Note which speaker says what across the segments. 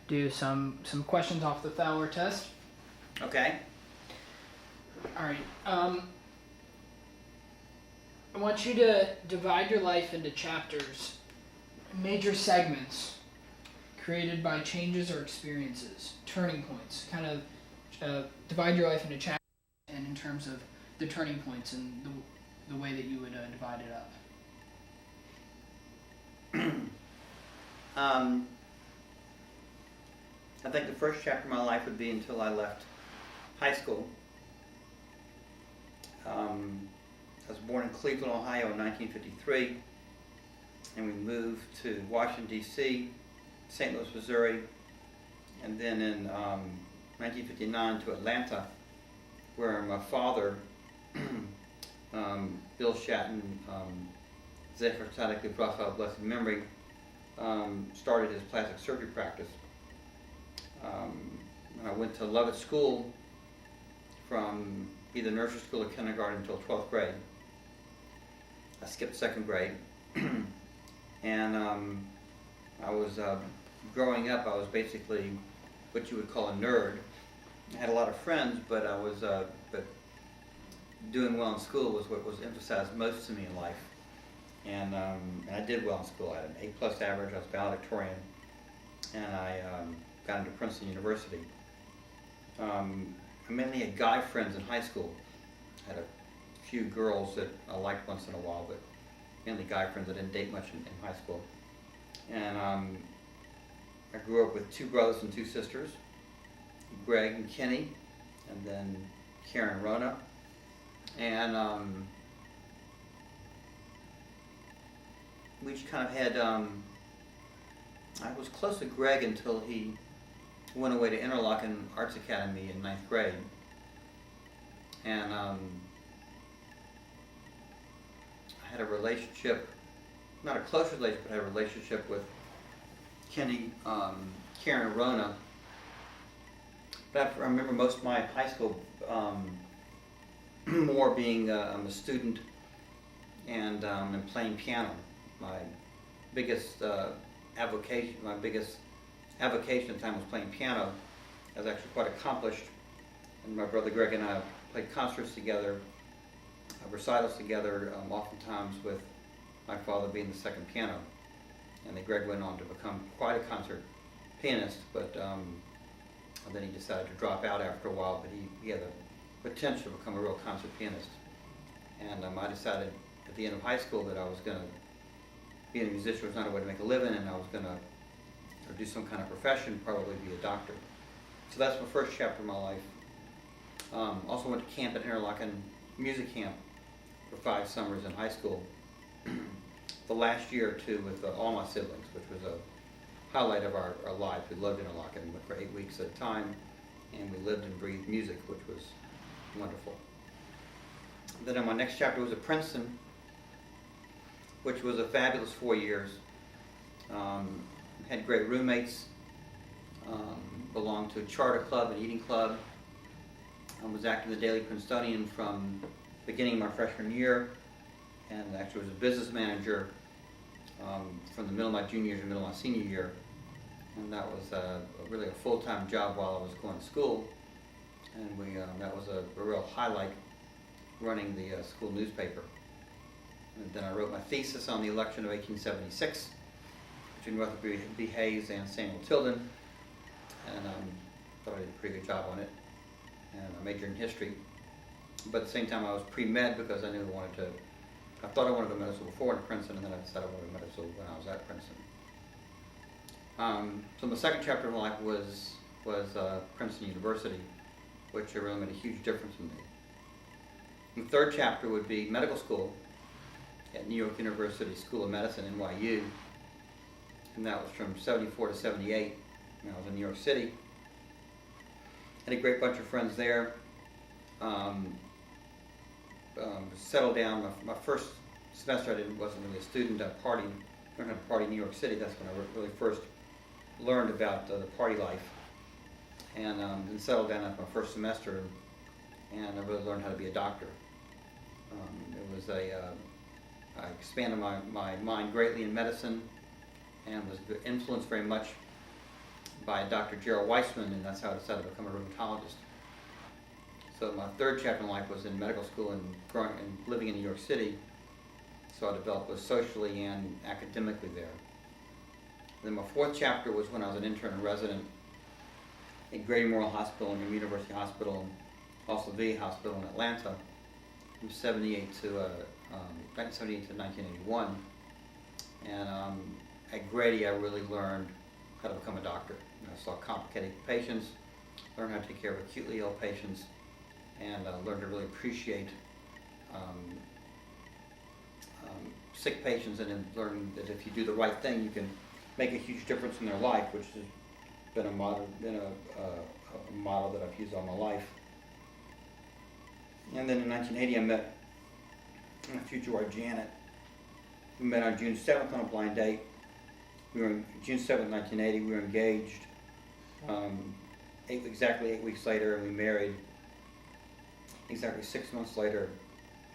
Speaker 1: do some questions off the Fowler test.
Speaker 2: Okay.
Speaker 1: All right. I want you to divide your life into chapters, major segments created by changes or experiences, turning points. Kind of divide your life into chapters, and in terms of the turning points and the way that you would divide it up.
Speaker 2: I think the first chapter of my life would be until I left high school. I was born in Cleveland, Ohio in 1953, and we moved to Washington, D.C., St. Louis, Missouri, and then in 1959 to Atlanta, where my father, Bill Schatten, Zecher Tzadik Livracha, blessed memory, started his plastic surgery practice. I went to Lovett School from either nursery school or kindergarten until 12th grade. I skipped second grade. And I was, growing up, I was basically what you would call a nerd. I had a lot of friends, but I was, but doing well in school was what was emphasized most to me in life. And I did well in school. I had an A+ average. I was valedictorian, and I got into Princeton University. I mainly had guy friends in high school. I had a few girls that I liked once in a while, but mainly guy friends. I didn't date much in high school. And I grew up with two brothers and two sisters, Greg and Kenny, and then Karen and Rona. And we each kind of had, I was close to Greg until he went away to Interlochen Arts Academy in 9th grade. And I had a relationship, not a close relationship, but I had a relationship with Kenny, Karen, and Rona. But I remember most of my high school more being a student and playing piano. My biggest avocation at the time was playing piano. I was actually quite accomplished, and my brother Greg and I played concerts together, recitals together, oftentimes with my father being the second piano. And then Greg went on to become quite a concert pianist, but then he decided to drop out after a while, but he had the potential to become a real concert pianist. And I decided at the end of high school that I was going to being a musician was not a way to make a living, and I was going to do some kind of profession, probably be a doctor. So that's my first chapter of my life. Also went to camp at Interlochen, music camp, for 5 summers in high school. The last year or two with all my siblings, which was a highlight of our lives. We lived in Interlochen for 8 weeks at a time, and we lived and breathed music, which was wonderful. Then my next chapter was at Princeton, which was a fabulous 4 years. Had great roommates, belonged to a charter club, an eating club. I was acting the Daily Princetonian from the beginning of my freshman year, and actually was a business manager from the middle of my junior year to the middle of my senior year. And that was really a full-time job while I was going to school. And that was a real highlight, running the school newspaper. And then I wrote my thesis on the election of 1876 between Rutherford B. Hayes and Samuel Tilden, and thought I did a pretty good job on it. And I majored in history, but at the same time I was pre-med because I knew I thought I wanted to go to medical school before I went to Princeton, and then I decided I wanted to go to medical school when I was at Princeton. So my second chapter of my life was Princeton University, which really made a huge difference in me. The third chapter would be medical school at New York University School of Medicine, NYU, and that was from 74 to 78 when I was in New York City. Had a great bunch of friends there. Settled down. My first semester I wasn't really a student. I partied, learned how to party in New York City. That's when I really first learned about the party life. And then settled down after my first semester, and I really learned how to be a doctor. I expanded my mind greatly in medicine, and was influenced very much by Dr. Gerald Weissman, and that's how I decided to become a rheumatologist. So my third chapter in life was in medical school and growing and living in New York City. So I developed both socially and academically there. And then my fourth chapter was when I was an intern and resident at Grady Memorial Hospital and University Hospital, and also VA Hospital in Atlanta, from 1978 to 1981. And at Grady, I really learned how to become a doctor. I saw complicated patients, learned how to take care of acutely ill patients, and learned to really appreciate sick patients, and then learn that if you do the right thing, you can make a huge difference in their life, which has been a model that I've used all my life. And then in 1980, I met my future wife, Janet. We met on June 7th on a blind date. June 7th, 1980, we were engaged. Exactly 8 weeks later, and we married exactly 6 months later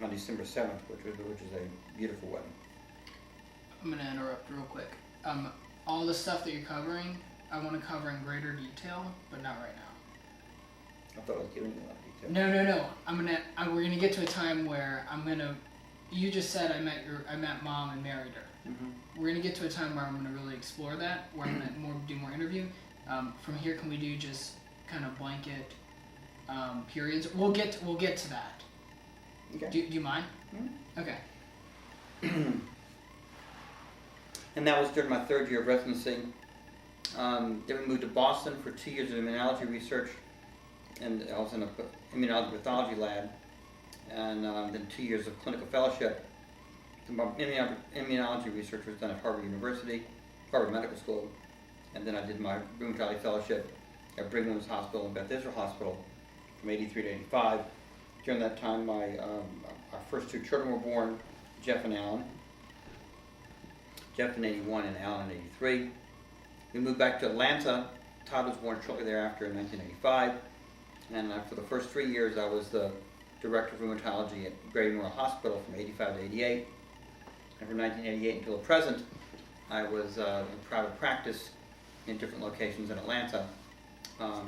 Speaker 2: on December 7th, which is a beautiful wedding.
Speaker 1: I'm going to interrupt real quick. All the stuff that you're covering, I want to cover in greater detail, but not right now.
Speaker 2: I thought I was giving you a lot of detail.
Speaker 1: No. We're gonna get to a time where you just said I met Mom and married her.
Speaker 2: Mm-hmm.
Speaker 1: We're gonna get to a time where I'm gonna really explore that, where I'm gonna do more interview. From here, can we do just kind of blanket periods? We'll get to that.
Speaker 2: Okay.
Speaker 1: Do you mind?
Speaker 2: Mm-hmm.
Speaker 1: Okay.
Speaker 2: And that was during my third year of residency. Then we moved to Boston for 2 years of immunology research, and I was in an immunology pathology lab, and then 2 years of clinical fellowship. My immunology research was done at Harvard Medical School, and then I did my rheumatology fellowship at Brigham Women's Hospital and Beth Israel Hospital from 83 to 85. During that time, our first two children were born, Jeff and Alan. Jeff in 81 and Alan in 83. We moved back to Atlanta. Todd was born shortly thereafter in 1985. And for the first 3 years, I was the director of rheumatology at Grady Memorial Hospital from 85 to 88. And from 1988 until the present, I was in private practice in different locations in Atlanta,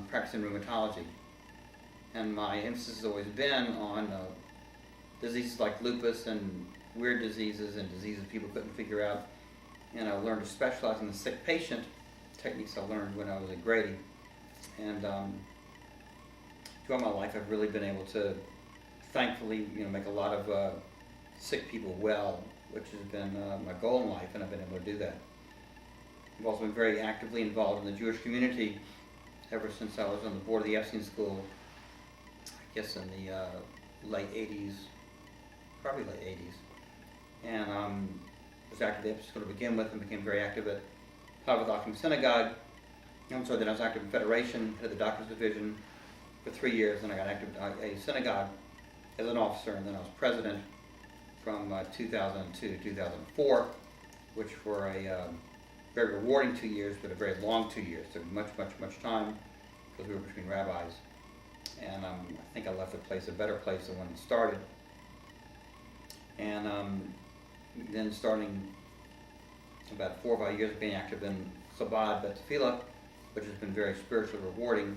Speaker 2: practicing rheumatology. And my emphasis has always been on diseases like lupus and weird diseases and diseases people couldn't figure out. And I learned to specialize in the sick patient, techniques I learned when I was at Grady. And throughout my life, I've really been able to, thankfully, make a lot of sick people well, which has been my goal in life, and I've been able to do that. I've also been very actively involved in the Jewish community ever since I was on the board of the Epstein School, I guess in the late 80s, probably late 80s. And was active at the Epstein School to begin with, and became very active at Havath Synagogue. Then I was active in Federation, head of the Doctors Division for 3 years, and I got active at a synagogue as an officer, and then I was president from 2002 to 2004, which were a very rewarding 2 years, but a very long 2 years. It took much time because we were between rabbis. And I think I left the place a better place than when it started. And then starting about 4 or 5 years being active in Chabad Bet Tefillah, which has been very spiritually rewarding.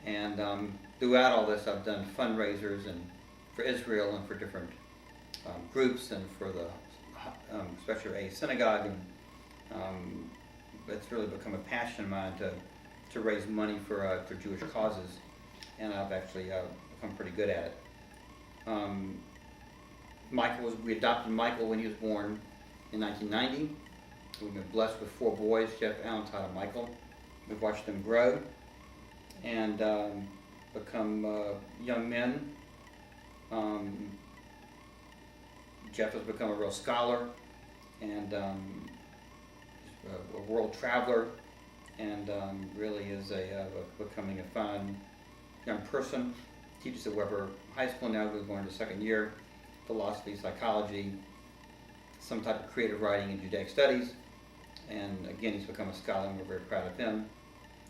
Speaker 2: And throughout all this, I've done fundraisers and for Israel and for different groups and for the especially a synagogue. And it's really become a passion of mine to raise money for Jewish causes, and I've actually become pretty good at it. We adopted Michael when he was born in 1990. We've been blessed with 4 boys, Jeff, Alan, Todd, and Michael. We've watched them grow and become young men. Jeff has become a real scholar and a world traveler, and really is becoming a fun young person. Teaches at Weber High School now. We're going to second year. Philosophy, psychology, some type of creative writing and Judaic studies. And again, he's become a scholar, and we're very proud of him.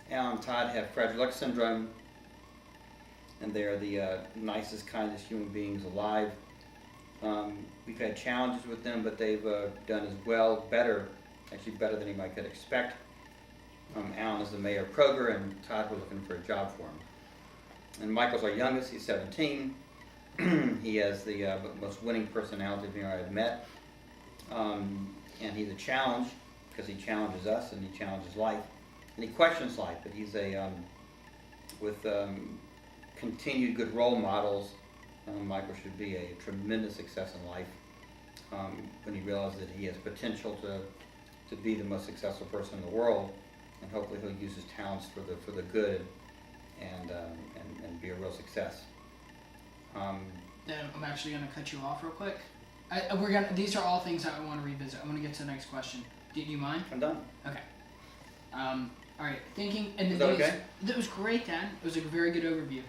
Speaker 2: Alan and Todd have Fragile X syndrome, and they are the nicest, kindest human beings alive. We've had challenges with them, but they've done as well, better than anybody could expect. Alan is the mayor of Kroger, and Todd was looking for a job for him. And Michael's our youngest. He's 17. He has the most winning personality of anyone I've met. And he's a challenge because he challenges us and he challenges life. And he questions life, but he's with continued good role models. Michael should be a tremendous success in life when he realizes that he has potential to be the most successful person in the world, and hopefully he'll use his talents for the good and be a real success.
Speaker 1: Then I'm actually going to cut you off real quick. These are all things I want to revisit. I want to get to the next question. Do you mind?
Speaker 2: I'm done.
Speaker 1: Okay. All right. Thinking and
Speaker 2: Is that okay?
Speaker 1: That was great, Dan. It was a very good overview.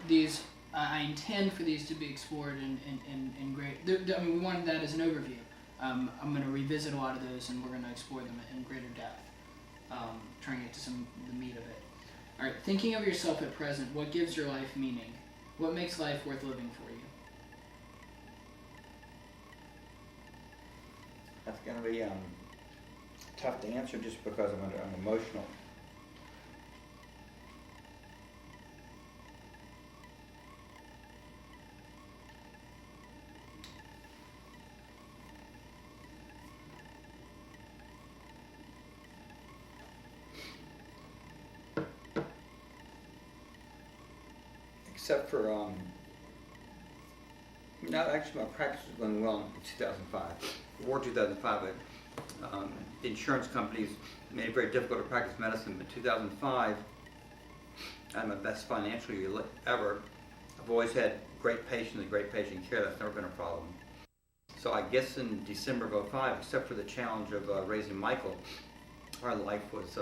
Speaker 1: These I intend for these to be explored in great. I mean, we wanted that as an overview. I'm going to revisit a lot of those, and we're going to explore them in greater depth, trying to get to some of the meat of it. All right. Thinking of yourself at present, what gives your life meaning? What makes life worth living for you?
Speaker 2: That's going to be tough to answer just because I'm emotional. Except for, no, actually my practice was going well in 2005. Before 2005, the insurance companies made it very difficult to practice medicine. But 2005, I had my best financial year ever. I've always had great patients and great patient care. That's never been a problem. So I guess in December of 2005, except for the challenge of raising Michael, our life was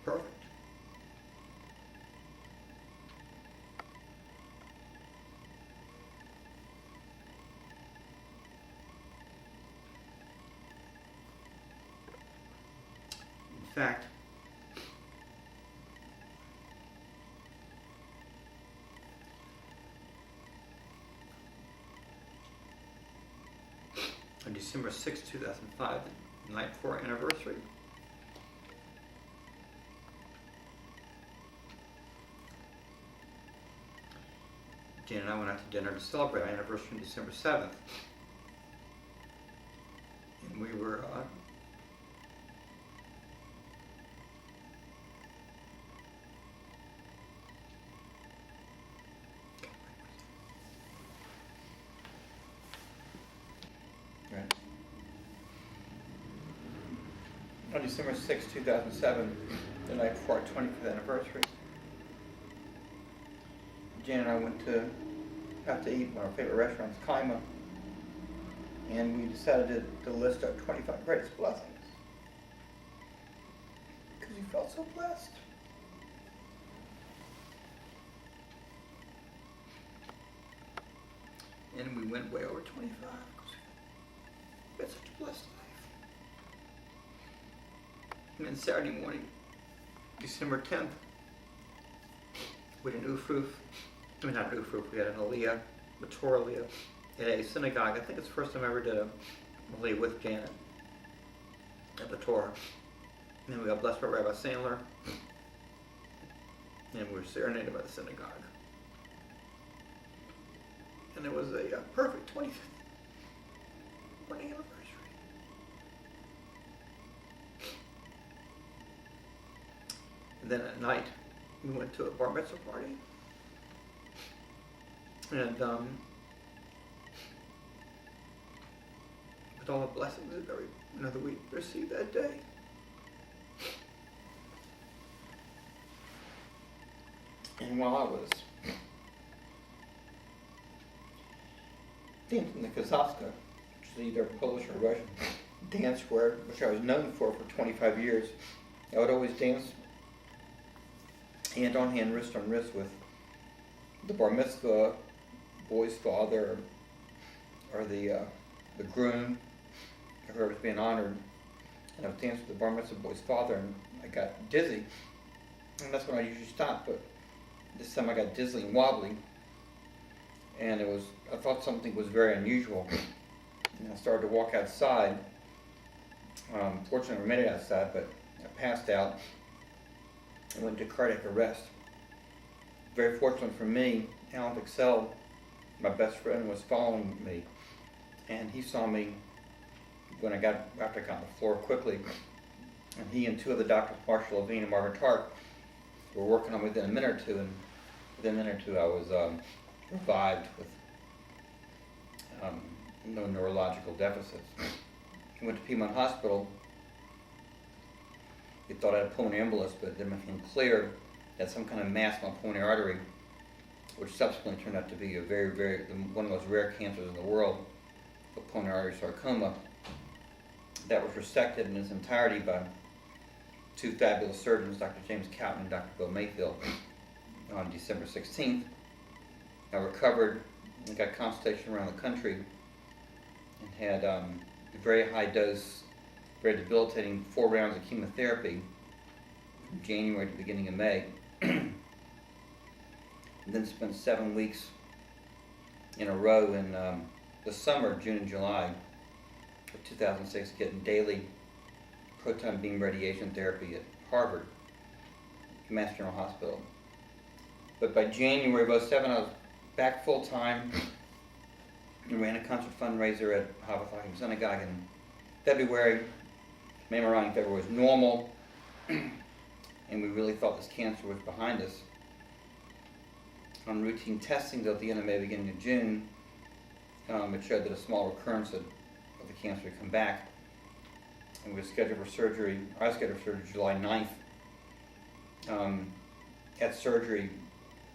Speaker 2: perfect. In fact, on December 6, 2005, the night before our anniversary, Jan and I went out to dinner to celebrate our anniversary on December 7th. And we were on December 6, 2007, the night before our 25th anniversary, Jan and I went out to eat one of our favorite restaurants, Kaima, and we decided to list our 25 greatest blessings because we felt so blessed. And we went way over 25 because we had such a blessed life. And then Saturday morning, December 10th, we had an Ufruf. I mean, not an Ufruf, we had an Aliyah, a Torah Aliyah, at a synagogue. I think it's the first time I ever did a Aliyah with Janet at the Torah. And then we got blessed by Rabbi Sandler, and we were serenaded by the synagogue. And it was a perfect 25th wedding anniversary. And then at night, we went to a bar mitzvah party. And with all the blessings that we received that day. And while I was dancing the Kazachka, which is either Polish or Russian dance square, which I was known for 25 years, I would always dance hand on hand, wrist on wrist with the bar mitzvah boy's father, or the groom, or whoever was being honored. And I was dancing with the bar mitzvah boy's father, and I got dizzy. And that's when I usually stop, but this time I got dizzy and wobbly. And I thought something was very unusual. And I started to walk outside, Fortunately, we made it outside, but I passed out and went into cardiac arrest. Very fortunate for me, Alan Pixel, my best friend, was following me, and he saw me after I got on the floor quickly, and he and two of the doctors, Marshall Levine and Marvin Tark, were working on me within a minute or two, and within a minute or two I was revived with no neurological deficits. I went to Piedmont Hospital. They thought I had a pulmonary embolus, but it then became clear that some kind of mass on my pulmonary artery, which subsequently turned out to be one of the most rare cancers in the world, a pulmonary artery sarcoma, that was resected in its entirety by two fabulous surgeons, Dr. James Cowton and Dr. Bill Mayfield, on December 16th. I recovered and got consultation around the country and had a very high dose, very debilitating 4 rounds of chemotherapy from January to the beginning of May. And then spent 7 weeks in a row in the summer, June and July of 2006, getting daily proton beam radiation therapy at Harvard, Mass General Hospital. But by January of 2007, I was back full time and ran a concert fundraiser at Havathahim Synagogue in February. Memorium in February was normal, and we really thought this cancer was behind us. On routine testing at the end of May, beginning of June, it showed that a small recurrence of the cancer had come back. And we were scheduled for surgery. I was scheduled for surgery July 9th. At surgery,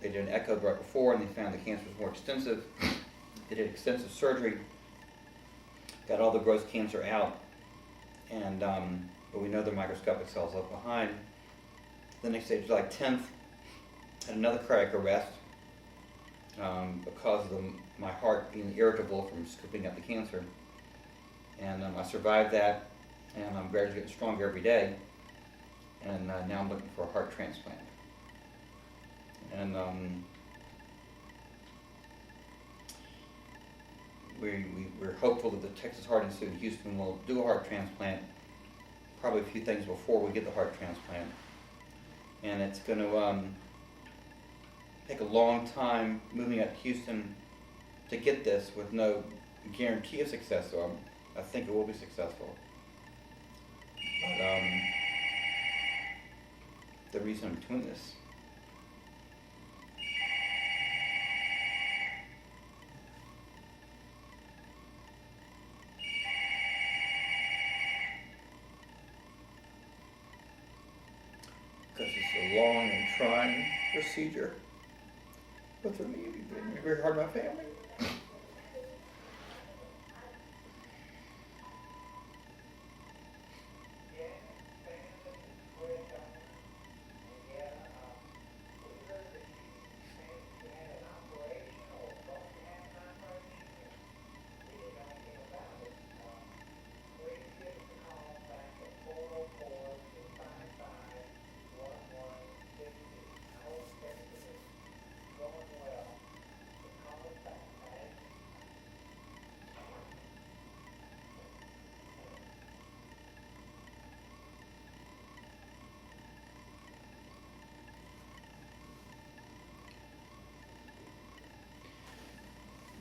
Speaker 2: they did an echo right before, and they found the cancer was more extensive. They did extensive surgery, got all the gross cancer out, and but we know the microscopic cells left behind. The next day, July 10th, had another cardiac arrest because of my heart being irritable from scooping up the cancer. And I survived that, and I'm gradually getting stronger every day. And now I'm looking for a heart transplant. And we're hopeful that the Texas Heart Institute in Houston will do a heart transplant, probably a few things before we get the heart transplant. And it's going to take a long time moving out to Houston to get this with no guarantee of success, so I think it will be successful. But the reason I'm doing this because it's a long and trying procedure, but for me it'd be very hard on my family.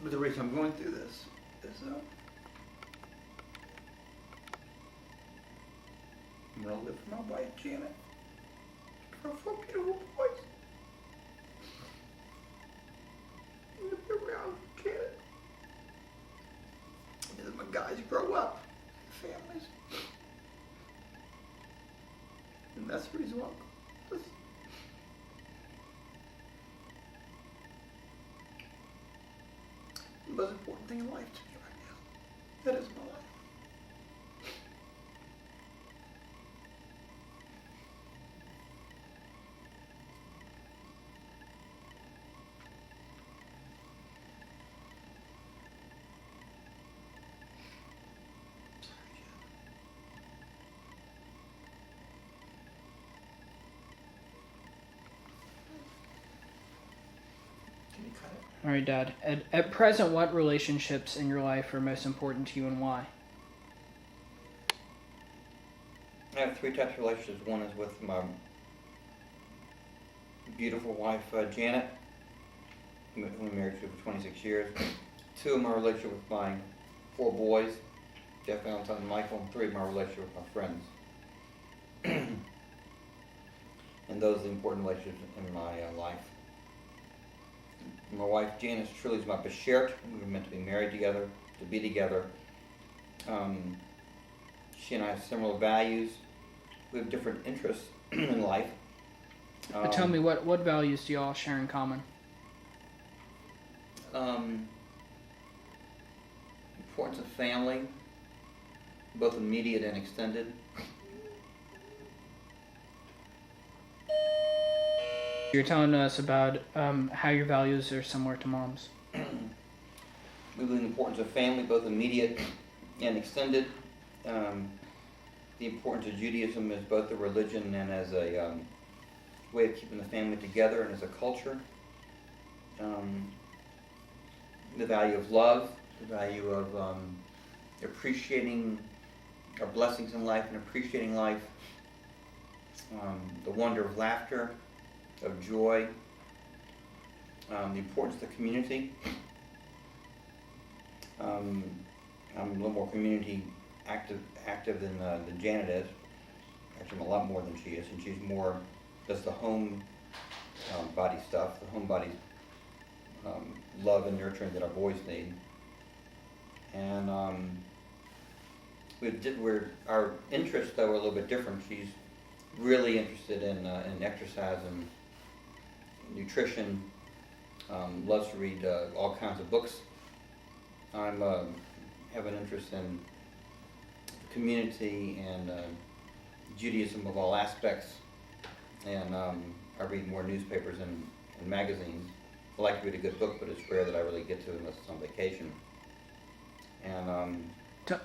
Speaker 2: But the reason I'm going through this is I'm going to live for my wife, Janet, for our 4 beautiful boys. I'm going to be around Janet. And then my guys grow up, families. And that's the reason why I'm going. The most important thing in life to me right now. That is my life.
Speaker 1: All right, Dad. At present, what relationships in your life are most important to you and why?
Speaker 2: have three types of relationships. One is with my beautiful wife, Janet, who I'm married to for 26 years. Two of my relationship with my four boys, Jeff, Valentine, and Michael, and three of my relationship with my friends. And those are the important relationships in my life. My wife, Janice, truly is my beshert. We were meant to be married together, to be together. She and I have similar values. We have different interests in life.
Speaker 1: Tell me, what values do you all share in common?
Speaker 2: Importance of family, both immediate and extended.
Speaker 1: You're telling us about how your values are similar to Mom's.
Speaker 2: We believe in the importance of family, both immediate and extended. The importance of Judaism as both a religion and as a way of keeping the family together and as a culture. The value of love, the value of appreciating our blessings in life and appreciating life. The wonder of laughter, of joy, the importance of the community. I'm a little more community active than Janet is. Actually, I'm a lot more than she is, and she's more does the home body stuff, the home body love and nurturing that our boys need. And our interests though are a little bit different. She's really interested in exercise and nutrition. Loves to read all kinds of books. I'm have an interest in community and Judaism of all aspects, and I read more newspapers and magazines. I like to read a good book, but it's rare that I really get to unless it's on vacation. And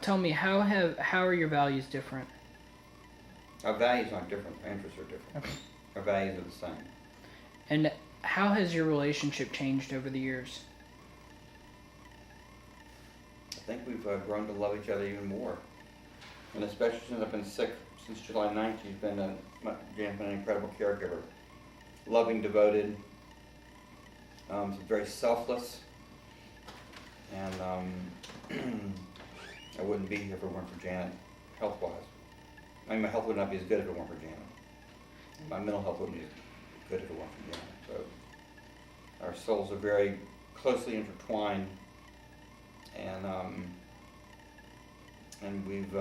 Speaker 1: tell me, how are your values different?
Speaker 2: Our values aren't different. Our interests are different.
Speaker 1: Okay.
Speaker 2: Our values are the same.
Speaker 1: And how has your relationship changed over the years?
Speaker 2: I think we've grown to love each other even more. And especially since I've been sick since July 9th, Jan's been an incredible caregiver. Loving, devoted, very selfless. And I wouldn't be here if it weren't for Janet, health-wise. I mean, my health would not be as good if it weren't for Janet. My mental health wouldn't be as good if it weren't for Janet. So our souls are very closely intertwined, and we've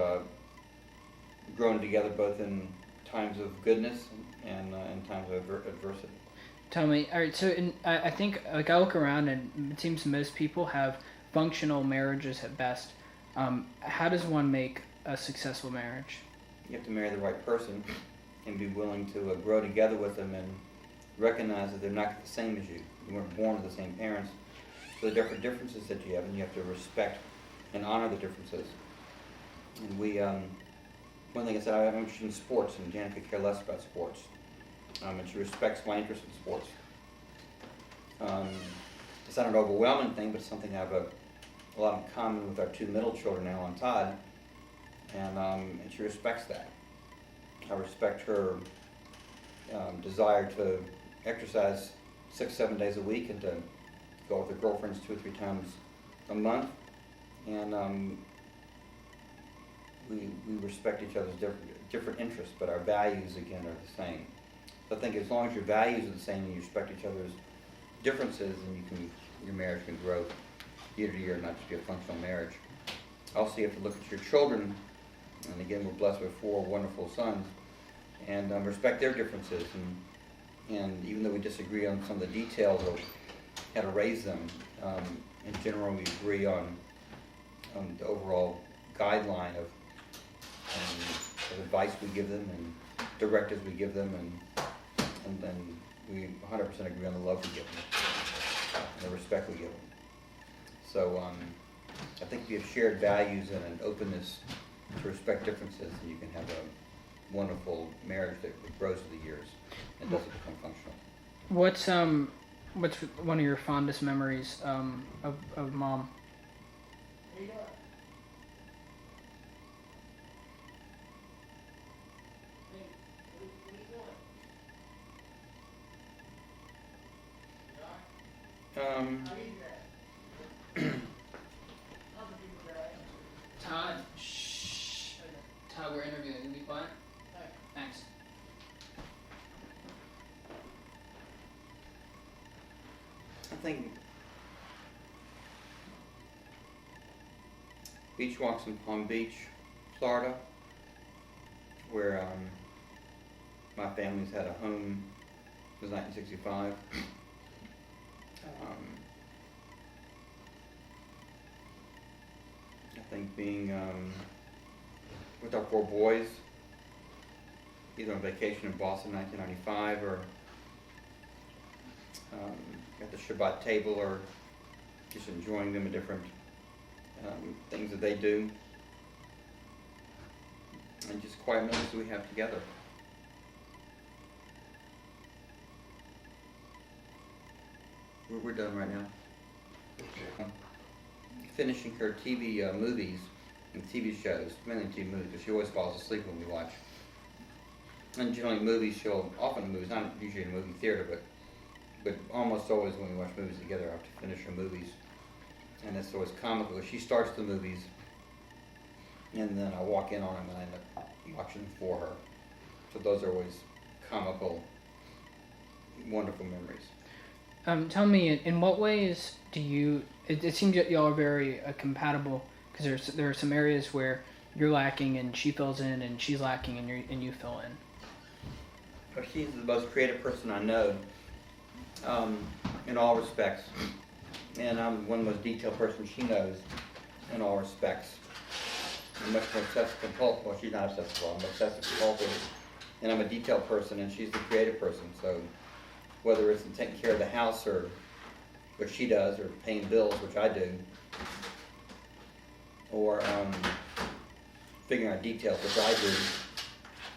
Speaker 2: grown together both in times of goodness and in times of adversity.
Speaker 1: Tell me, all right, so I think, like, I look around and it seems most people have functional marriages at best. How does one make a successful marriage?
Speaker 2: You have to marry the right person and be willing to grow together with them and recognize that they're not the same as you. You weren't born with the same parents. So there are differences that you have, and you have to respect and honor the differences. And one thing I said, I'm interested in sports, and Janet could care less about sports. And she respects my interest in sports. It's not an overwhelming thing, but it's something I have a lot in common with our two middle children, Alan and Todd, and she respects that. I respect her desire to exercise 6-7 days a week and to go with her girlfriends 2 or 3 times a month, and we respect each other's different interests, but our values again are the same. So I think as long as your values are the same and you respect each other's differences, then your marriage can grow year to year, not just be a functional marriage. Also, you have to look at your children, and again, we're blessed with 4 wonderful sons, and respect their differences. And even though we disagree on some of the details of how to raise them, in general, we agree on the overall guideline of advice we give them and directives we give them, and then we 100% agree on the love we give them and the respect we give them. So I think if you have shared values and an openness to respect differences, then you can have a wonderful marriage that grows through the years and doesn't become functional.
Speaker 1: What's one of your fondest memories of Mom? Todd, shh. Todd, we're interviewing. Can you be quiet? Thanks.
Speaker 2: I think beach walks in Palm Beach, Florida, where my family's had a home since 1965. I think being with our 4 boys, either on vacation in Boston in 1995 or at the Shabbat table or just enjoying them at different things that they do, and just quiet moments that we have together. We're done right now. Okay. Finishing her TV movies and TV shows, mainly TV movies, because she always falls asleep when we watch. And generally movies, often movies, not usually in a movie theater, but almost always when we watch movies together, I have to finish her movies. And it's always comical. She starts the movies, and then I walk in on them and I end up watching them for her. So those are always comical, wonderful memories.
Speaker 1: Tell me, in what ways do you? It seems that y'all are very compatible, because there are some areas where you're lacking and she fills in, and she's lacking and you fill in.
Speaker 2: Well, she's the most creative person I know, in all respects, and I'm one of the most detailed persons she knows in all respects. I'm much more obsessive compulsive. Well, she's not obsessive. I'm obsessive compulsive, and I'm a detailed person, and she's the creative person. So whether it's in taking care of the house or what she does, or paying bills, which I do, or figuring out details, which I do,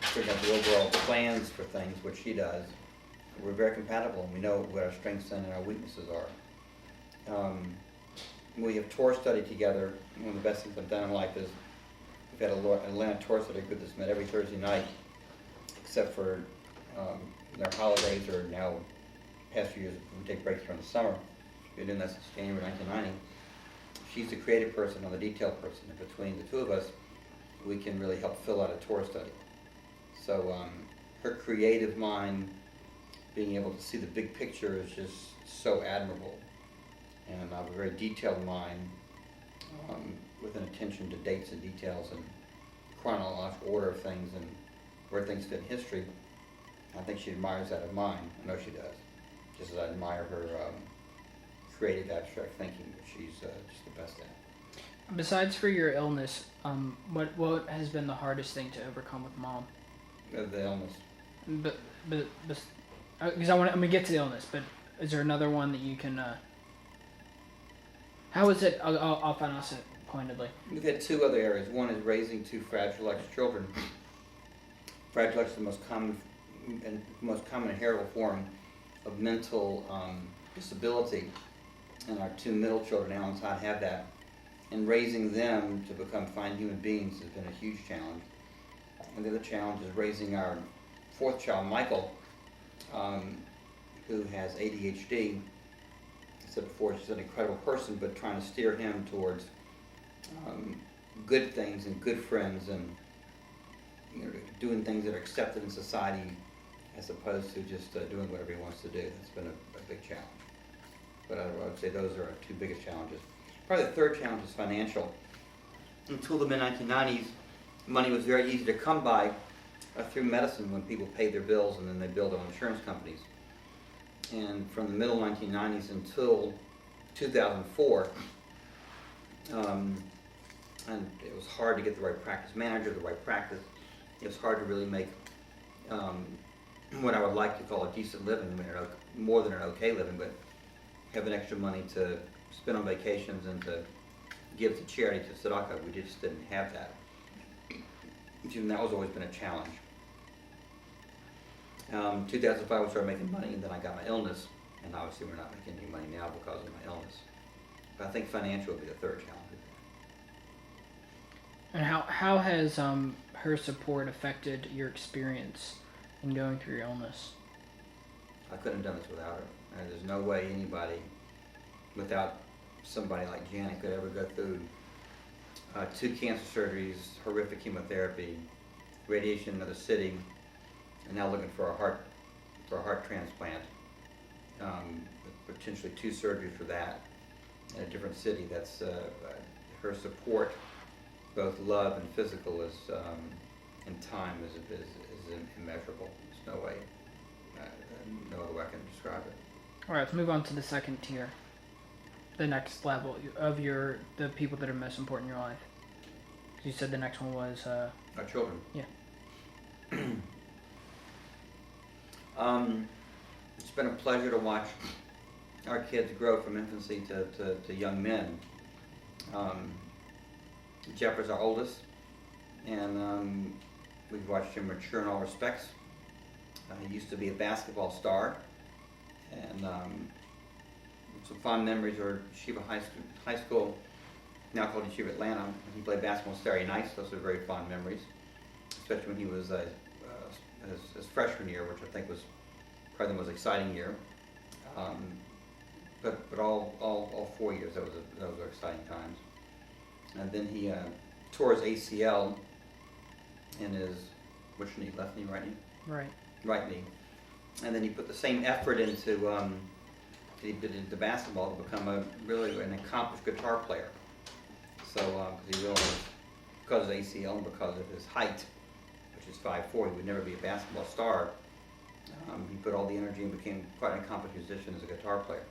Speaker 2: figuring out the overall plans for things, which she does, we're very compatible, and we know what our strengths and our weaknesses are. We have Torah study together. One of the best things I've done in life is we've had an Atlanta Torah study group that's met every Thursday night, except for their holidays, or now past few years we take breaks during the summer. We've been doing that since January 1990. She's the creative person, I'm the detailed person, and between the two of us, we can really help fill out a Torah study. So her creative mind, being able to see the big picture, is just so admirable. And I have a very detailed mind with an attention to dates and details and chronological order of things and where things fit in history. I think she admires that of mine. I know she does. Just as I admire her creative abstract thinking, which she's just the best at.
Speaker 1: Besides for your illness, what has been the hardest thing to overcome with Mom?
Speaker 2: The illness.
Speaker 1: Because I'm gonna get to the illness, but is there another one that you can? How is it? I'll ask it pointedly.
Speaker 2: We've had 2 other areas. One is raising 2 Fragile X children. Fragile X is the most common inheritable form of mental disability, and our 2 middle children, Alan and Todd, have that. And raising them to become fine human beings has been a huge challenge. And the other challenge is raising our 4th child, Michael, who has ADHD. I said before, she's an incredible person, but trying to steer him towards good things and good friends, and doing things that are accepted in society, as opposed to just doing whatever he wants to do. That's been a big challenge. But I would say those are our 2 biggest challenges. Probably the 3rd challenge is financial. Until the mid-1990s, money was very easy to come by through medicine, when people paid their bills and then they billed their own insurance companies. And from the middle 1990s until 2004, and it was hard to get the right practice manager, the right practice. It was hard to really make what I would like to call a decent living, more than an okay living, but having extra money to spend on vacations and to give to charity, to tzedakah. We just didn't have that. And that was always been a challenge. 2005 we started making money, and then I got my illness, and obviously we're not making any money now because of my illness. But I think financial would be the 3rd challenge.
Speaker 1: And how has her support affected your experience in going through your illness?
Speaker 2: I couldn't have done this without her. There's no way anybody without somebody like Janet could ever go through 2 cancer surgeries, horrific chemotherapy, radiation in another city, and now looking for a heart transplant, with potentially 2 surgeries for that in a different city. That's her support, both love and physical, is in time is immeasurable. There's no way, no other way I can describe it.
Speaker 1: All right, let's move on to the second tier, the next level of the people that are most important in your life. You said the next one was
Speaker 2: Our children.
Speaker 1: Yeah.
Speaker 2: It's been a pleasure to watch our kids grow from infancy to young men. Jeff is our oldest, and we've watched him mature in all respects. He used to be a basketball star, and some fond memories are Yeshiva High School, now called Yeshiva Atlanta. He played basketball on Saturday nights. Those are very fond memories, especially when he was his freshman year, which I think was probably the most exciting year. But all 4 years, those were exciting times. And then he tore his ACL in his, which knee, left knee, right knee?
Speaker 1: right.
Speaker 2: Right knee. And then he put the same effort into he did into basketball to become really an accomplished guitar player. So he realized because of his ACL and because of his height, which is 5'4", he would never be a basketball star. He put all the energy and became quite an accomplished musician as a guitar player.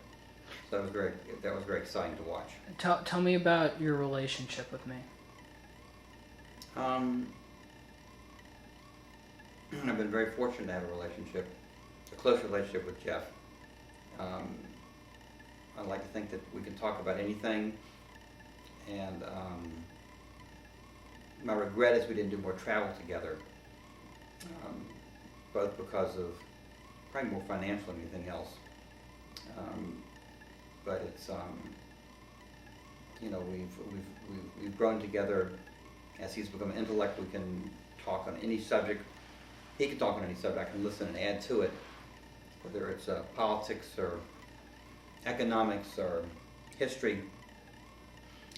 Speaker 2: So that was very exciting to watch.
Speaker 1: Tell me about your relationship with me.
Speaker 2: I've been very fortunate to have a close relationship with Jeff. I like to think that we can talk about anything, and my regret is we didn't do more travel together, both because of probably more financial than anything else. But it's we've grown together. As he's become an intellect, we can talk on any subject. He can talk on any subject. I can listen and add to it, whether it's politics or economics or history,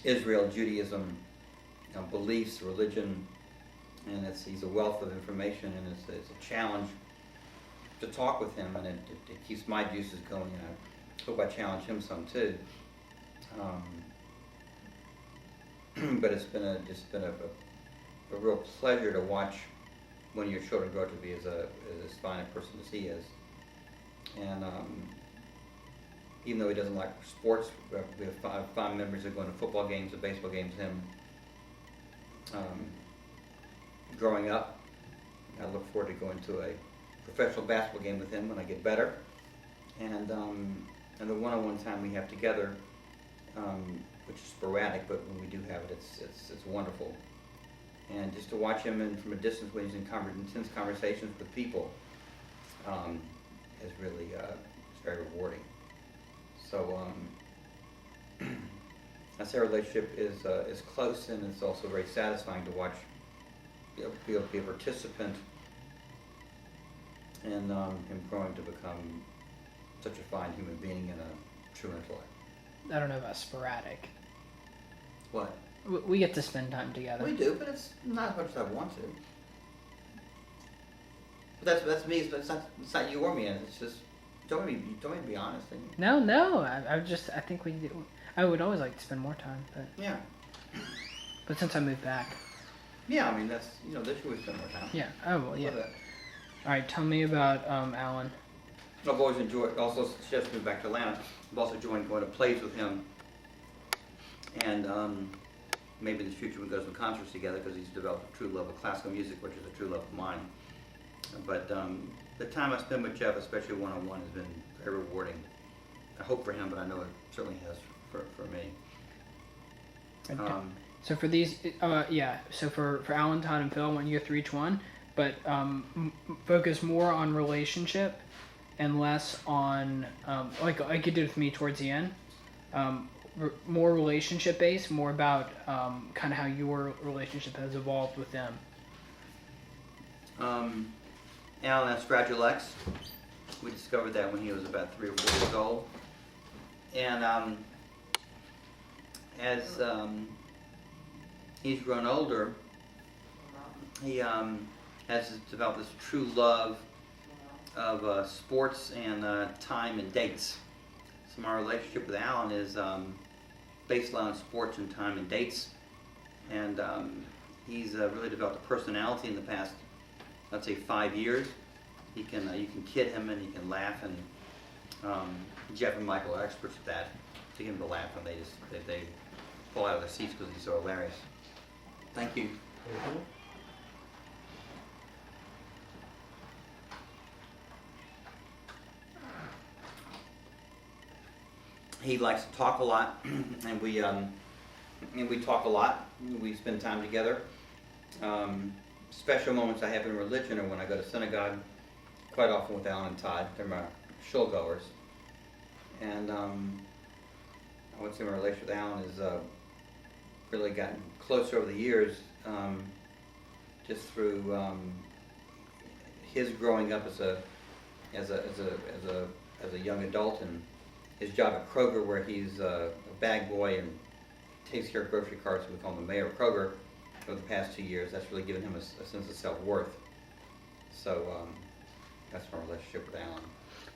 Speaker 2: Israel, Judaism, beliefs, religion, and he's a wealth of information, and it's a challenge to talk with him, and it keeps my juices going, and I hope I challenge him some too. But it's been a real pleasure to watch one of your children grow to be as fine a person as he is. And even though he doesn't like sports, we have fond memories of going to football games and baseball games with him. Growing up, I look forward to going to a professional basketball game with him when I get better. And the one-on-one time we have together, which is sporadic, but when we do have it, it's wonderful. And just to watch him from a distance when he's in intense conversations with people is really it's very rewarding. So I say our relationship is close, and it's also very satisfying to watch, be able to be a participant in him growing to become such a fine human being and a true intellect.
Speaker 1: I don't know about sporadic.
Speaker 2: What?
Speaker 1: We get to spend time together.
Speaker 2: We do, but it's not as much as I want to. But that's me. It's not you or me. It's just don't want me to be honest.
Speaker 1: No. I think we do. I would always like to spend more time, but
Speaker 2: yeah.
Speaker 1: But since I moved back.
Speaker 2: Yeah, I mean that's this year we spend more time.
Speaker 1: Yeah. Oh well, yeah. All right. Tell me about Alan.
Speaker 2: I've always enjoyed. Also, just moved back to Atlanta. I've also enjoyed going to plays with him, and maybe in the future we go to some concerts together because he's developed a true love of classical music, which is a true love of mine. But the time I spend with Jeff, especially one-on-one, has been very rewarding. I hope for him, but I know it certainly has for me.
Speaker 1: So for these, so for Alan, Todd, and Phil, I want you to go through each one, but focus more on relationship and less on, like you did with me towards the end, more relationship based, more about kind of how your relationship has evolved with them.
Speaker 2: Alan has Fragile X. We discovered that when he was about 3 or 4 years old. And as he's grown older, he has developed this true love of sports and time and dates. So my relationship with Alan is based on sports and time and dates, and he's really developed a personality in the past, let's say, 5 years. You can kid him and he can laugh, and Jeff and Michael are experts at that. To get him to laugh, and they fall out of their seats because he's so hilarious. Thank you.
Speaker 3: Mm-hmm.
Speaker 2: He likes to talk a lot, and we talk a lot. We spend time together. Special moments I have in religion are when I go to synagogue, quite often with Alan and Todd. They're my shul goers, and I would say my relationship with Alan has really gotten closer over the years, just through his growing up as a young adult, and his job at Kroger, where he's a bag boy and takes care of grocery carts. We call him the mayor of Kroger. For the past 2 years, that's really given him a sense of self-worth. So that's my relationship with Alan.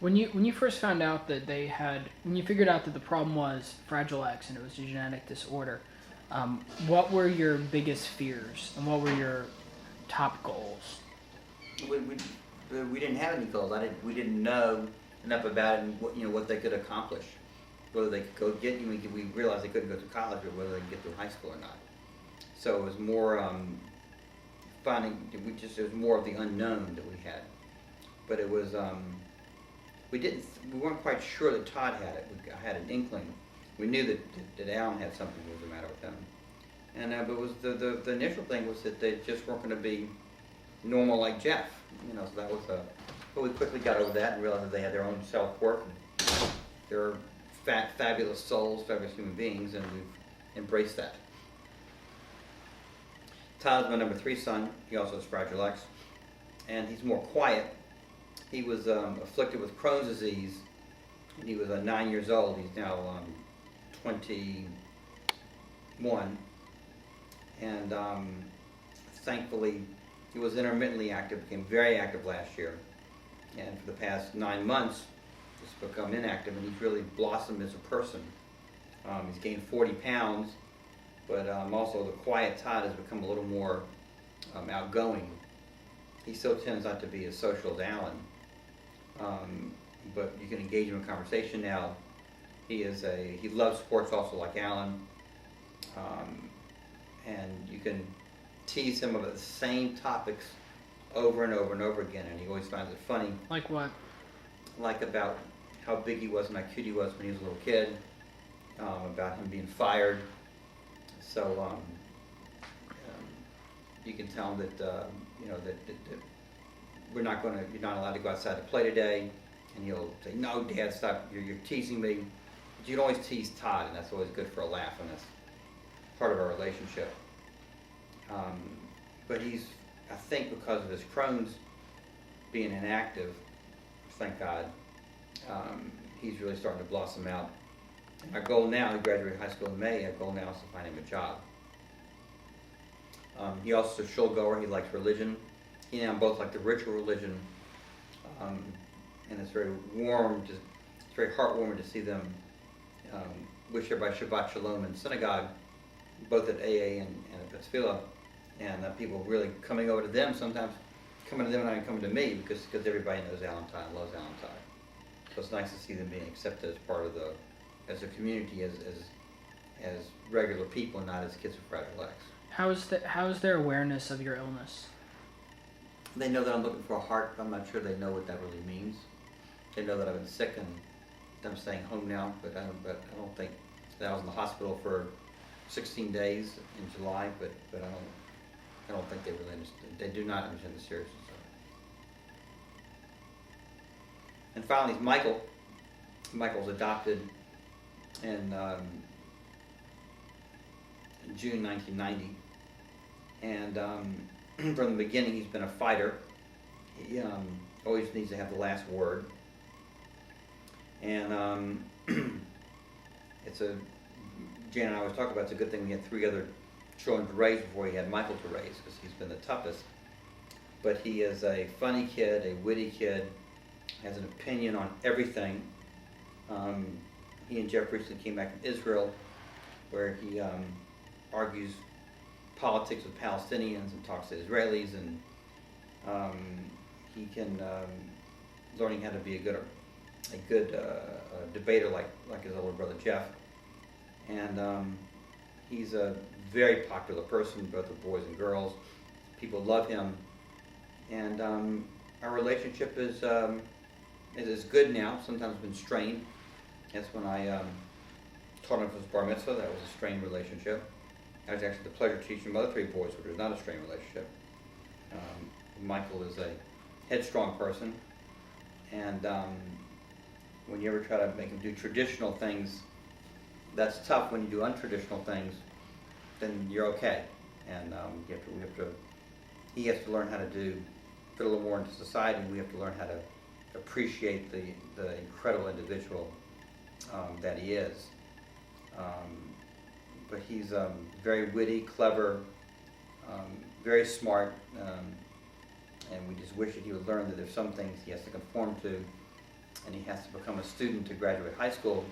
Speaker 1: When you first found out that when you figured out that the problem was Fragile X and it was a genetic disorder, what were your biggest fears and what were your top goals?
Speaker 2: We didn't have any goals. We didn't know enough about it and what they could accomplish, whether they could go get. We realized they couldn't go to college, or whether they could get through high school or not. So it was more it was more of the unknown that we had. But it was we weren't quite sure that Todd had it. I had an inkling. We knew that Alan had something that was the matter with him. And but it was the initial thing was that they just weren't going to be normal like Jeff. So that was but we quickly got over that and realized that they had their own self-worth. They're fabulous souls, fabulous human beings, and we've embraced that. Todd's my number 3 son. He also has Fragile X, and he's more quiet. He was afflicted with Crohn's disease, and he was 9 years old. He's now 21, and thankfully he was intermittently active, became very active last year, and for the past 9 months he's become inactive, and he's really blossomed as a person. He's gained 40 pounds, but also the quiet Todd has become a little more outgoing. He still tends not to be as social as Alan, but you can engage him in conversation now. He loves sports also like Alan, and you can tease him about the same topics over and over and over again, and he always finds it funny.
Speaker 1: Like what?
Speaker 2: Like about how big he was and how cute he was when he was a little kid, about him being fired. So you can tell him that that you're not allowed to go outside to play today, and he'll say, "No, Dad, stop! You're teasing me." But you can always tease Todd, and that's always good for a laugh, and that's part of our relationship. But I think because of his Crohn's being inactive, thank God, he's really starting to blossom out. Our goal now, he graduated high school in May, our goal now is to find him a job. He also is a shul goer. He likes religion. He and I both like the ritual religion, and it's very it's very heartwarming to see them wish everybody Shabbat Shalom in synagogue, both at AA and at Tefillah, and people really coming over to them, sometimes coming to them and not even coming to me, because everybody knows Alan Todd and loves Alan Todd. So it's nice to see them being accepted as part of as a community, as regular people, and not as kids with Fragile X.
Speaker 1: How is their awareness of your illness?
Speaker 2: They know that I'm looking for a heart, but I'm not sure they know what that really means. They know that I've been sick and I'm staying home now, but I don't think that I was in the hospital for 16 days in July, but I don't think they really understand. They do not understand the seriousness of it. And finally, Michael. Michael was adopted in June 1990, and from the beginning he's been a fighter. He always needs to have the last word, and it's a Jan and I always talk about, it's a good thing we had 3 other children to raise before he had Michael to raise, because he's been the toughest. But he is a funny kid, a witty kid, has an opinion on everything. He and Jeff recently came back from Israel, where he argues politics with Palestinians and talks to Israelis, and he can learning how to be a good debater like his older brother Jeff. And he's a very popular person, both with boys and girls. People love him, and our relationship is good now. Sometimes been strained. That's when I taught him for his bar mitzvah. That was a strained relationship. I was actually the pleasure of teaching my other 3 boys, which was not a strained relationship. Michael is a headstrong person, and when you ever try to make him do traditional things, that's tough. When you do untraditional things, then you're okay. And he has to learn how to fit a little more into society, and we have to learn how to appreciate the incredible individual that he is. But he's very witty, clever, very smart, and we just wish that he would learn that there's some things he has to conform to, and he has to become a student to graduate high school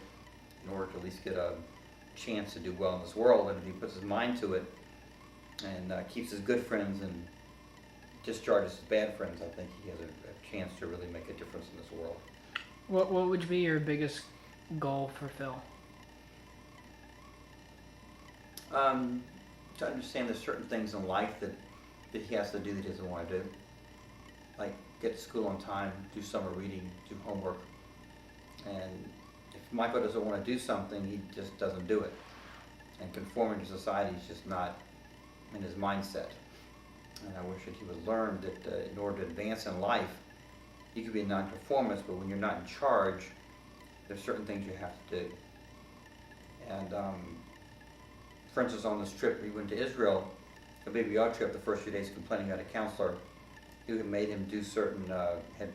Speaker 2: in order to at least get a chance to do well in this world. And if he puts his mind to it and keeps his good friends and discharges his bad friends, I think he has a chance to really make a difference in this world.
Speaker 1: What would be your biggest goal for Phil?
Speaker 2: To understand there's certain things in life that he has to do that he doesn't want to do. Like get to school on time, do summer reading, do homework. And if Michael doesn't want to do something, he just doesn't do it. And conforming to society is just not in his mindset. And I wish that he would learn that in order to advance in life, you can be a non-conformist, but when you're not in charge, there's certain things you have to do. And for instance, on this trip, we went to Israel, a BBR trip, the first few days complaining about a counselor who had made him do had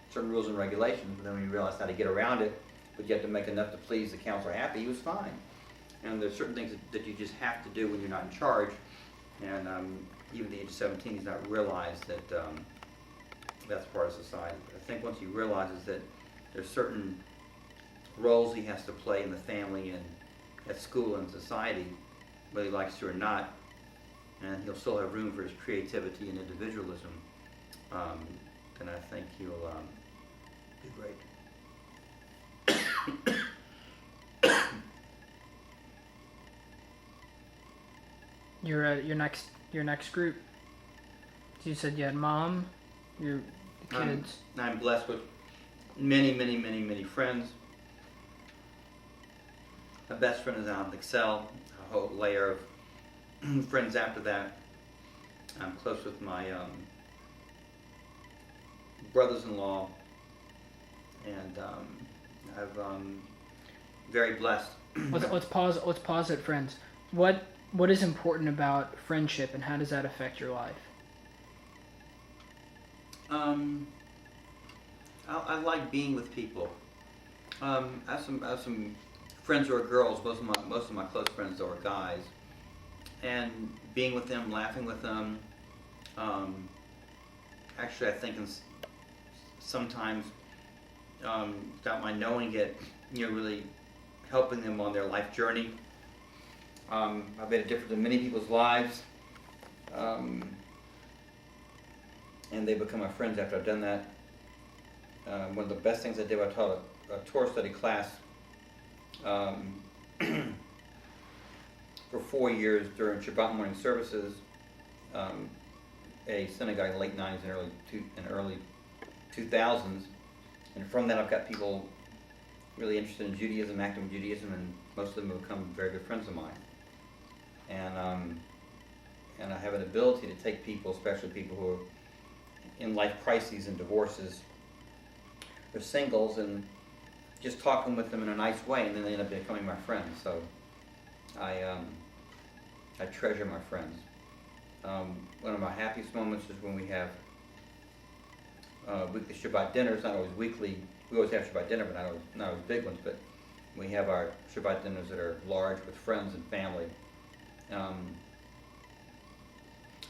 Speaker 2: certain rules and regulations, but then when he realized how to get around it, but you have to make enough to please the counselor happy, he was fine. And there's certain things that you just have to do when you're not in charge. And even at the age of 17, he's not realized that that's part of society. But I think once he realizes that there's certain roles he has to play in the family and at school and society, whether he likes to or not, and he'll still have room for his creativity and individualism, then I think he'll do great.
Speaker 1: Your next group. You said you had mom, the kids.
Speaker 2: I'm blessed with many friends. My best friend is out in Excel. A whole layer of friends after that. I'm close with my brothers-in-law, and I'm very blessed.
Speaker 1: Let's pause at friends. What is important about friendship, and how does that affect your life?
Speaker 2: I like being with people. I have some friends who are girls. Most of my close friends are guys, and being with them, laughing with them. Actually, I think sometimes without my knowing it, really helping them on their life journey. I've made a difference in many people's lives, and they become my friends after I've done that. One of the best things I did, I taught a Torah study class for 4 years during Shabbat morning services, a synagogue in the late 90s and early 2000s. And from that, I've got people really interested in Judaism, active in Judaism, and most of them have become very good friends of mine. And I have an ability to take people, especially people who are in life crises and divorces, or singles, and just talking with them in a nice way, and then they end up becoming my friends. So I treasure my friends. One of my happiest moments is when we have weekly Shabbat dinners. Not always weekly. We always have Shabbat dinner, but not always big ones. But We have our Shabbat dinners that are large with friends and family.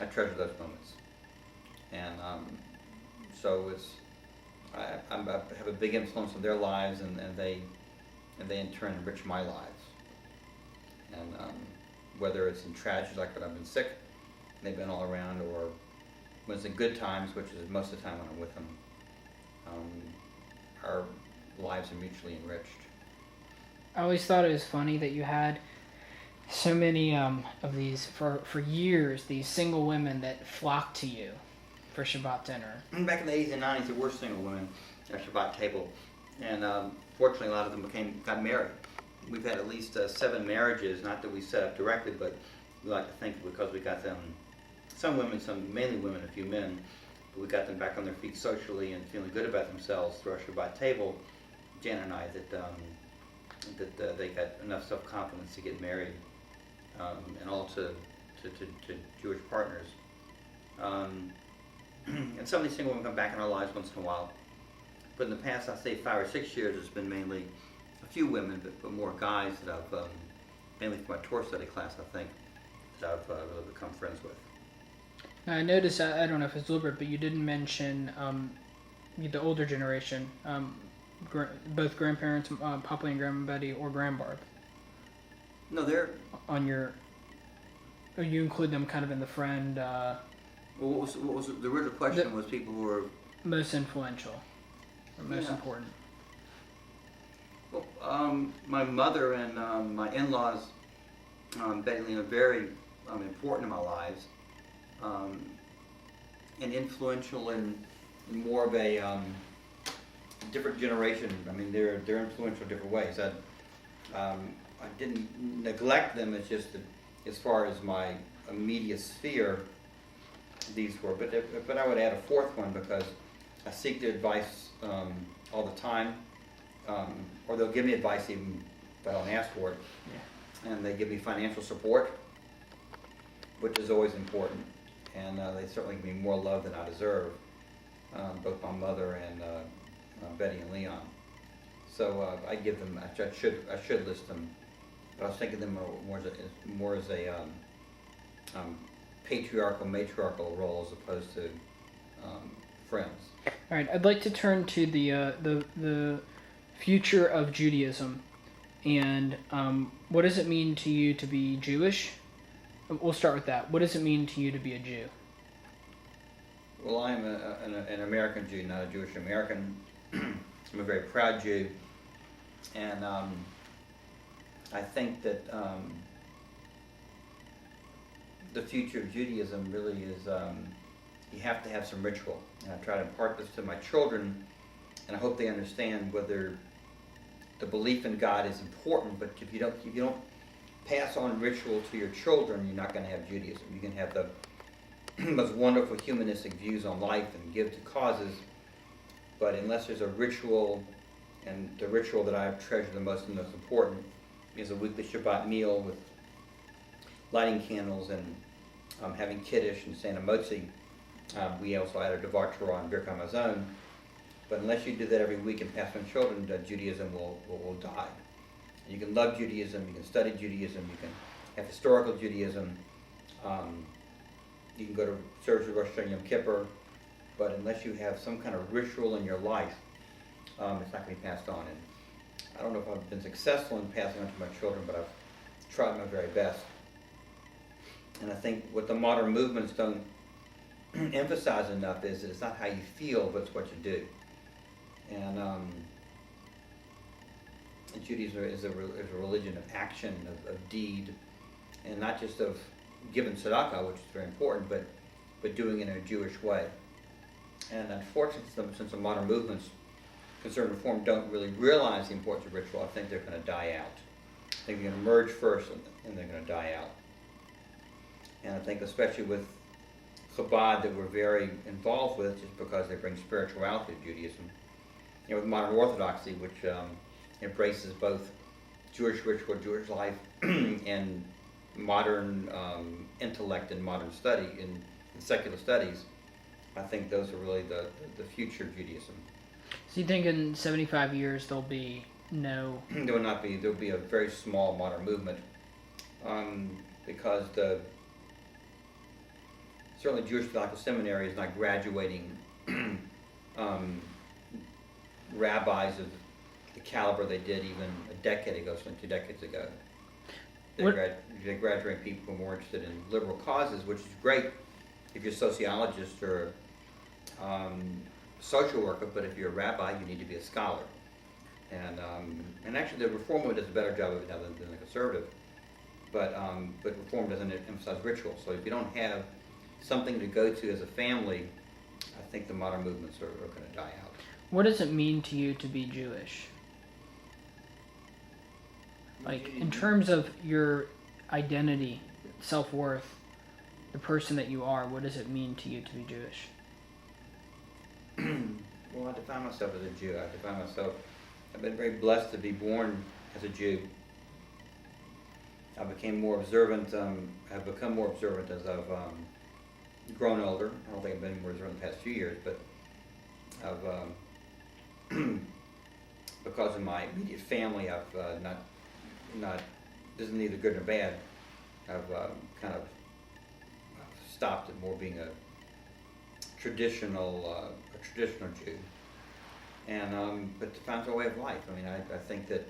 Speaker 2: I treasure those moments, and so I have a big influence on their lives, and they in turn enrich my lives. And whether it's in tragedy, like when I've been sick, they've been all around, or when it's in good times, which is most of the time when I'm with them, our lives are mutually enriched.
Speaker 1: I always thought it was funny that you had so many of these, for years, these single women that flocked to you for Shabbat dinner.
Speaker 2: Back in the 80s and 90s, there were single women at Shabbat table, and fortunately a lot of them got married. We've had at least 7 marriages, not that we set up directly, but we like to think because we got them, some women, mainly women, a few men, but we got them back on their feet socially and feeling good about themselves through our Shabbat table, Jan and I, that they got enough self-confidence to get married, and all to Jewish partners. And some of these single women come back in our lives once in a while. But in the past, I'd say 5 or 6 years, it's been mainly a few women, but more guys that I've, mainly from my Torah study class, I think, that I've really become friends with.
Speaker 1: Now, I noticed, I don't know if it's deliberate, but you didn't mention the older generation, both grandparents, Papa and Grandma Betty, or Grandbarb.
Speaker 2: No, they're...
Speaker 1: On your... Or you include them kind of in the friend...
Speaker 2: Well, what was the original question was people who were...
Speaker 1: Most influential, or most important.
Speaker 2: Well, my mother and my in-laws, Betty and Lena, are very important in my lives, and influential in more of a different generation. I mean, they're influential in different ways. I didn't neglect them. It's just that as far as my immediate sphere, these were. But I would add a fourth one because I seek their advice all the time, or they'll give me advice even if I don't ask for it. Yeah. And they give me financial support, which is always important. And they certainly give me more love than I deserve, both my mother and Betty and Leon. So I give them. I should list them, but I was thinking them more as a patriarchal, matriarchal role as opposed to friends.
Speaker 1: All right, I'd like to turn to the future of Judaism, and what does it mean to you to be Jewish? We'll start with that. What does it mean to you to be a Jew?
Speaker 2: Well, I'm an American Jew, not a Jewish American. I'm a very proud Jew, and I think that the future of Judaism really is you have to have some ritual. And I try to impart this to my children, and I hope they understand whether the belief in God is important, but if you don't pass on ritual to your children, you're not going to have Judaism. You can have the most wonderful humanistic views on life and give to causes, but unless there's a ritual, and the ritual that I treasure the most and most important is a weekly Shabbat meal with lighting candles and having Kiddush and Santa Motzi. We also add a Devar Torah and Birkat Hamazon. But unless you do that every week and pass on children, Judaism will die. You can love Judaism, you can study Judaism, you can have historical Judaism, you can go to service of Rosh Hashanah Yom Kippur, but unless you have some kind of ritual in your life, it's not going to be passed on. And I don't know if I've been successful in passing on to my children, but I've tried my very best. And I think what the modern movements don't emphasize enough is that it's not how you feel, but it's what you do. And Judaism is a religion of action, of deed, and not just of giving tzedakah, which is very important, but doing it in a Jewish way. And unfortunately, since the modern movements, conservative reform, don't really realize the importance of ritual, I think they're going to die out. I think they're going to emerge first, and they're going to die out. And I think especially with Chabad that we're very involved with, just because they bring spirituality to Judaism. You know, with modern Orthodoxy, which embraces both Jewish ritual, Jewish life, and modern intellect and modern study in secular studies, I think those are really the future of Judaism.
Speaker 1: So you think in 75 years there'll be No.
Speaker 2: There will be a very small modern movement, because certainly Jewish Theological Seminary is not graduating rabbis of the caliber they did even a decade ago, so 2 decades ago. They're graduating people who are more interested in liberal causes, which is great if you're a sociologist or social worker, but if you're a rabbi, you need to be a scholar. And actually the Reform movement does a better job of it now than the conservative, but Reform doesn't emphasize ritual. So if you don't have something to go to as a family, I think the modern movements are going to die out.
Speaker 1: What does it mean to you to be Jewish? Like, in terms of your identity, self-worth, the person that you are, what does it mean to you to be Jewish?
Speaker 2: Well, I define myself as a Jew. I've been very blessed to be born as a Jew. I became more observant, I've become more observant as I've grown older. I don't think I've been more observant in the past few years, but I've, because of my immediate family, I've not, this is neither good nor bad. I've kind of stopped at more being a traditional Jew, and but to find a way of life. I mean, I think that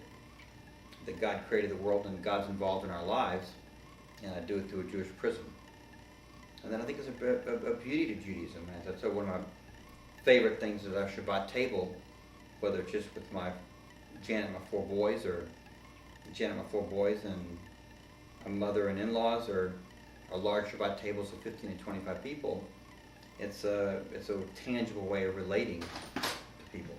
Speaker 2: God created the world and God's involved in our lives, and I do it through a Jewish prism. And then I think there's a beauty to Judaism. And that's one of my favorite things is our Shabbat table, whether it's just with Janet and my 4 boys, or Janet and my 4 boys and a mother and in-laws, or a large Shabbat tables of 15 to 25 people. It's a tangible way of relating to people.